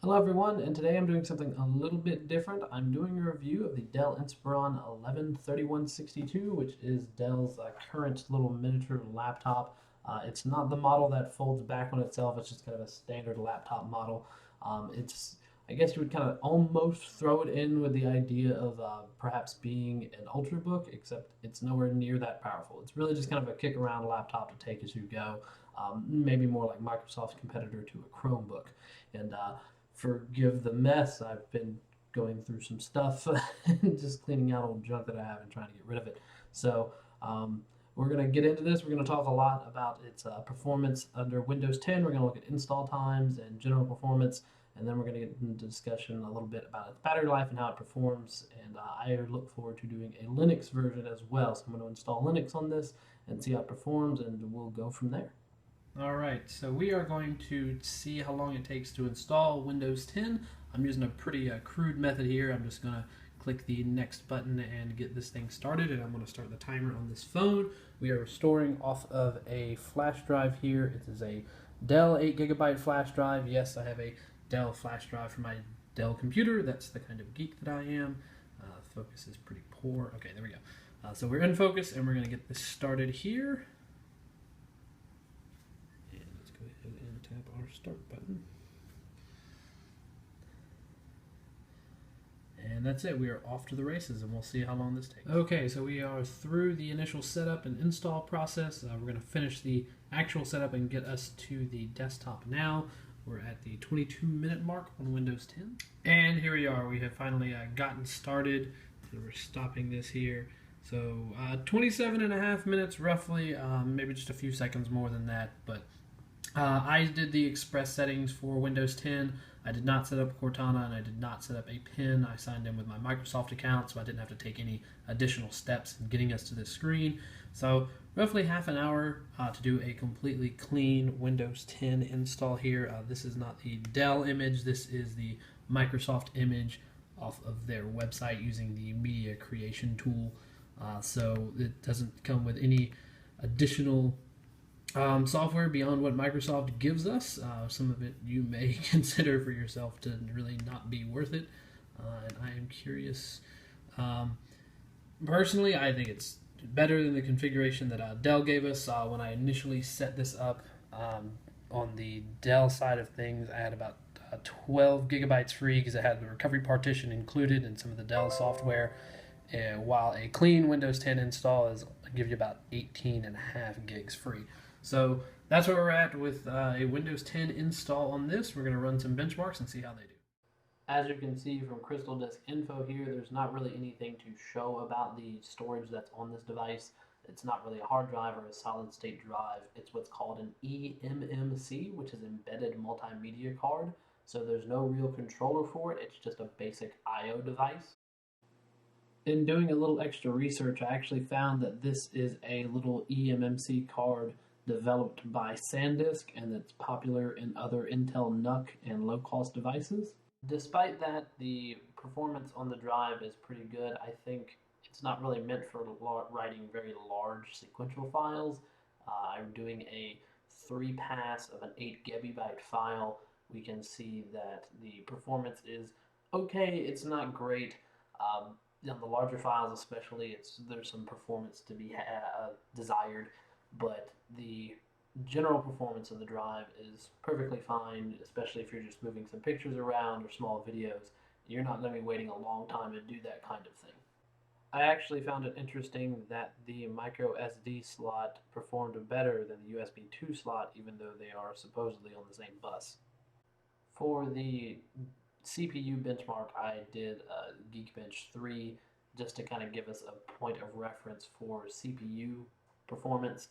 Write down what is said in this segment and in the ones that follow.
Hello everyone, and today I'm doing something a little bit different. I'm doing a review of the Dell Inspiron 113162, which is Dell's current little miniature laptop. It's not the model that folds back on itself, it's just kind of a standard laptop model. I guess you would kind of almost throw it in with the idea of perhaps being an Ultrabook, except it's nowhere near that powerful. It's really just kind of a kick around laptop to take as you go, maybe more like Microsoft's competitor to a Chromebook. And Forgive the mess. I've been going through some stuff and just cleaning out old junk that I have and trying to get rid of it. So we're going to get into this. We're going to talk a lot about its performance under Windows 10. We're going to look at install times and general performance. And then we're going to get into discussion a little bit about its battery life and how it performs. And I look forward to doing a Linux version as well. So I'm going to install Linux on this and see how it performs, and we'll go from there. All right, so we are going to see how long it takes to install Windows 10. I'm using a pretty crude method here. I'm just going to click the next button and get this thing started, and I'm going to start the timer on this phone. We are storing off of a flash drive here. It is a Dell 8GB flash drive. Yes, I have a Dell flash drive for my Dell computer. That's the kind of geek that I am. Focus is pretty poor. Okay, there we go. So we're in focus, and we're going to get this started here. And tap our start button. And that's it. We are off to the races, and we'll see how long this takes. Okay, so we are through the initial setup and install process. We're going to finish the actual setup and get us to the desktop now. We're at the 22-minute mark on Windows 10. And here we are. We have finally gotten started. And we're stopping this here. So 27.5 minutes roughly, maybe just a few seconds more than that, but I did the express settings for Windows 10. I did not set up Cortana, and I did not set up a PIN. I signed in with my Microsoft account, so I didn't have to take any additional steps in getting us to this screen. So roughly half an hour to do a completely clean Windows 10 install here. This is not the Dell image. This is the Microsoft image off of their website using the media creation tool. So it doesn't come with any additional software beyond what Microsoft gives us. Some of it you may consider for yourself to really not be worth it. And I am curious. Personally, I think it's better than the configuration that Dell gave us. When I initially set this up on the Dell side of things, I had about 12 gigabytes free because it had the recovery partition included and some of the Dell software. While a clean Windows 10 install is give you about 18.5 gigs free. So that's where we're at with a Windows 10 install on this. We're going to run some benchmarks and see how they do. As you can see from Crystal Disk info here, there's not really anything to show about the storage that's on this device. It's not really a hard drive or a solid state drive. It's what's called an eMMC, which is embedded multimedia card. So there's no real controller for it. It's just a basic I/O device. In doing a little extra research, I actually found that this is a little eMMC card developed by SanDisk, and it's popular in other Intel NUC and low-cost devices. Despite that, the performance on the drive is pretty good. I think it's not really meant for writing very large sequential files. I'm doing a 3-pass of an 8 GB file. We can see that the performance is okay. It's not great. On the larger files especially, there's some performance to be desired, but the general performance of the drive is perfectly fine, especially if you're just moving some pictures around or small videos. You're not going to be waiting a long time to do that kind of thing. I actually found it interesting that the micro SD slot performed better than the USB 2 slot, even though they are supposedly on the same bus. For the CPU benchmark, I did Geekbench 3 just to kind of give us a point of reference for CPU performance.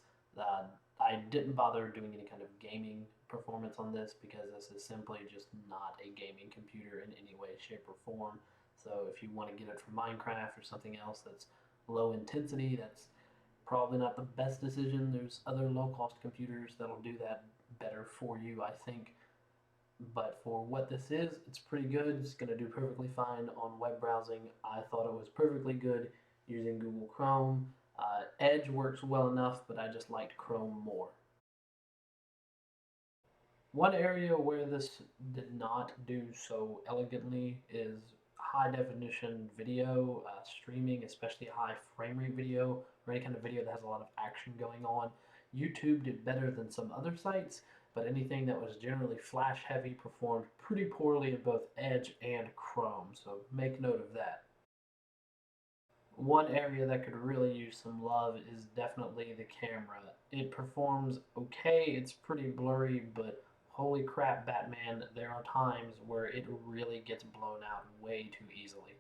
I didn't bother doing any kind of gaming performance on this because this is simply just not a gaming computer in any way, shape, or form. So if you want to get it for Minecraft or something else that's low intensity, that's probably not the best decision. There's other low-cost computers that'll do that better for you, I think. But for what this is, it's pretty good. It's going to do perfectly fine on web browsing. I thought it was perfectly good using Google Chrome. Edge works well enough, but I just liked Chrome more. One area where this did not do so elegantly is high definition video streaming, especially high frame rate video or any kind of video that has a lot of action going on. YouTube did better than some other sites, but anything that was generally flash heavy performed pretty poorly in both Edge and Chrome, so make note of that. One area that could really use some love is definitely the camera. It performs okay, it's pretty blurry, but holy crap, Batman, there are times where it really gets blown out way too easily.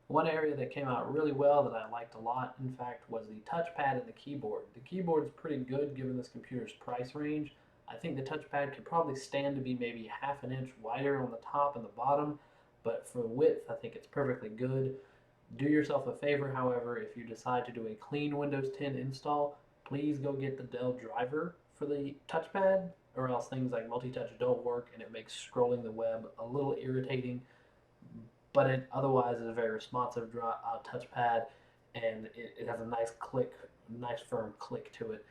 One area that came out really well that I liked a lot, in fact, was the touchpad and the keyboard. The keyboard's pretty good given this computer's price range. I think the touchpad could probably stand to be maybe half an inch wider on the top and the bottom, but for width, I think it's perfectly good. Do yourself a favor, however, if you decide to do a clean Windows 10 install, please go get the Dell driver for the touchpad, or else things like multi-touch don't work and it makes scrolling the web a little irritating. But it otherwise is a very responsive touchpad, and it has a nice click, nice firm click to it.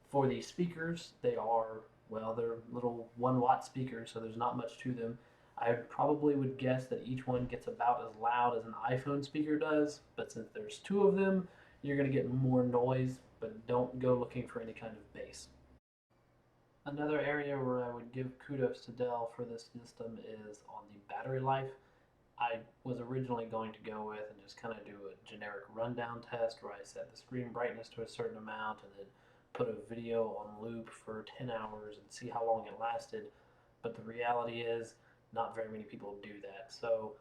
For the speakers, they are, well, they're little 1 watt speakers, so there's not much to them. I probably would guess that each one gets about as loud as an iPhone speaker does, but since there's 2 of them, you're going to get more noise, but don't go looking for any kind of bass. Another area where I would give kudos to Dell for this system is on the battery life. I was originally going to go with and just kind of do a generic rundown test where I set the screen brightness to a certain amount and then put a video on loop for 10 hours and see how long it lasted. But the reality is, not very many people do that. So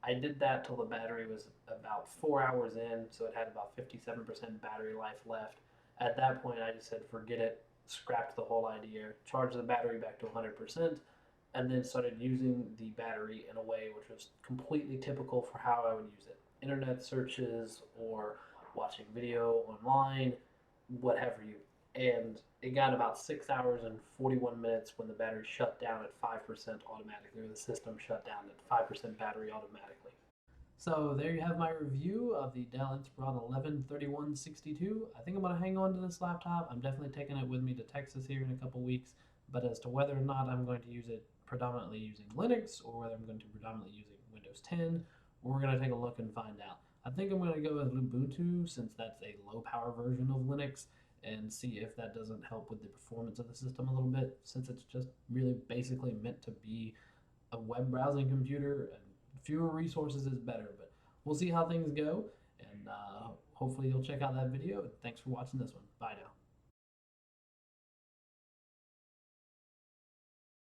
I did that till the battery was about 4 hours in, so it had about 57% battery life left. At that point, I just said, forget it, scrapped the whole idea, charged the battery back to 100%, and then started using the battery in a way which was completely typical for how I would use it. Internet searches or watching video online, what have you. And it got about 6 hours and 41 minutes when the battery shut down at 5% automatically, or the system shut down at 5% battery automatically. So there you have my review of the Dell Inspiron 113162. I think I'm going to hang on to this laptop. I'm definitely taking it with me to Texas here in a couple weeks. But as to whether or not I'm going to use it predominantly using Linux or whether I'm going to predominantly using Windows 10, we're going to take a look and find out. I think I'm going to go with Lubuntu since that's a low power version of Linux and see if that doesn't help with the performance of the system a little bit since it's just really basically meant to be a web browsing computer and fewer resources is better, but we'll see how things go and hopefully you'll check out that video. Thanks for watching this one. Bye now.